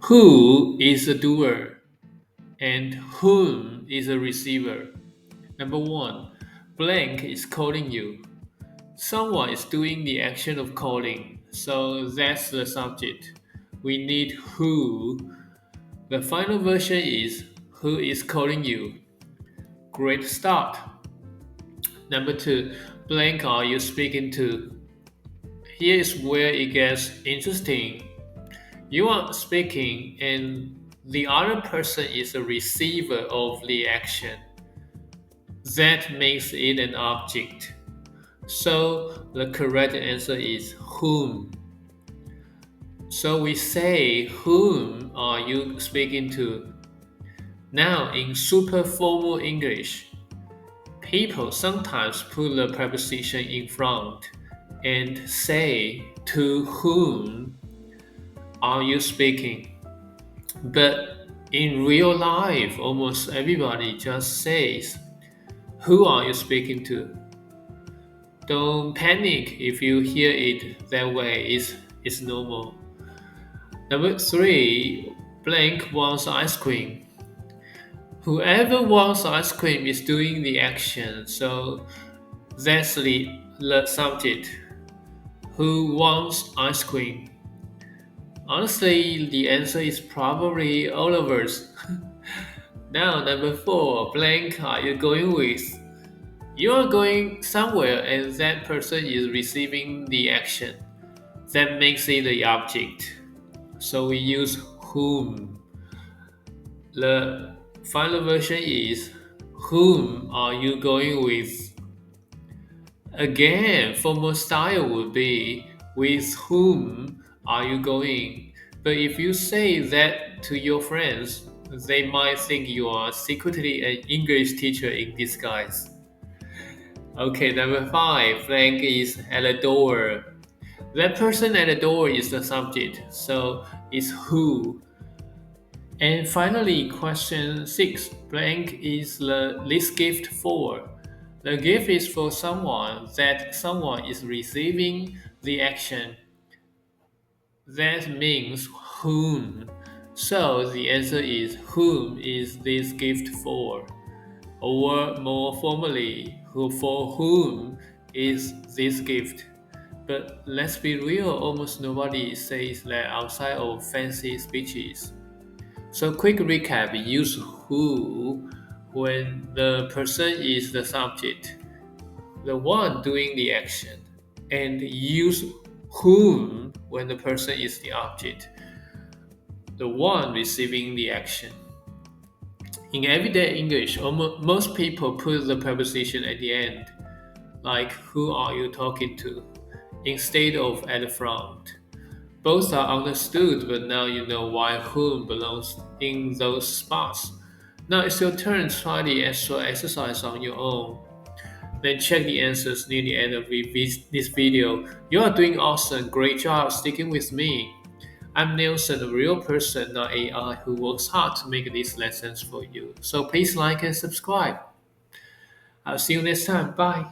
Who is a doer and whom is a receiver? Number one, blank is calling you. Someone is doing the action of calling, so that's the subject. We need who. The final version is who is calling you. Great start. Number two, blank are you speaking to? Here is where it gets interesting. You are speaking, and the other person is a receiver of the action. That makes it an object. So the correct answer is whom. So we say, whom are you speaking to? Now, in super formal English, people sometimes put the preposition in front and say, to whom are you speaking? But in real life, almost everybody just says, who are you speaking to? Don't panic if you hear it that way, it's normal. Number three, blank wants ice cream. Whoever wants ice cream is doing the action, so that's the subject. Who wants ice cream? Honestly, the answer is probably all of us. Now, number four, blank are you going with? You are going somewhere and that person is receiving the action. That makes it the object. So we use whom. The final version is whom are you going with? Again, formal style would be with whom are you going? But if you say that to your friends, they might think you are secretly an English teacher in disguise. Okay, number five, blank is at the door. That person at the door is the subject, so it's who. And finally, question 6, blank is this gift for? The gift is for someone that someone is receiving the action. That means whom. So the answer is whom is this gift for? Or more formally, for whom is this gift? But let's be real, almost nobody says that outside of fancy speeches. So quick recap, use who when the person is the subject, the one doing the action, and use whom when the person is the object, the one receiving the action. In everyday English, most people put the preposition at the end, like who are you talking to, instead of at the front. Both are understood, but now you know why whom belongs in those spots. Now it's your turn to try the extra exercise on your own. Then check the answers near the end of this video. You are doing awesome. Great job sticking with me. I'm Nelson, a real person, not AI, who works hard to make these lessons for you. So please like and subscribe. I'll see you next time. Bye.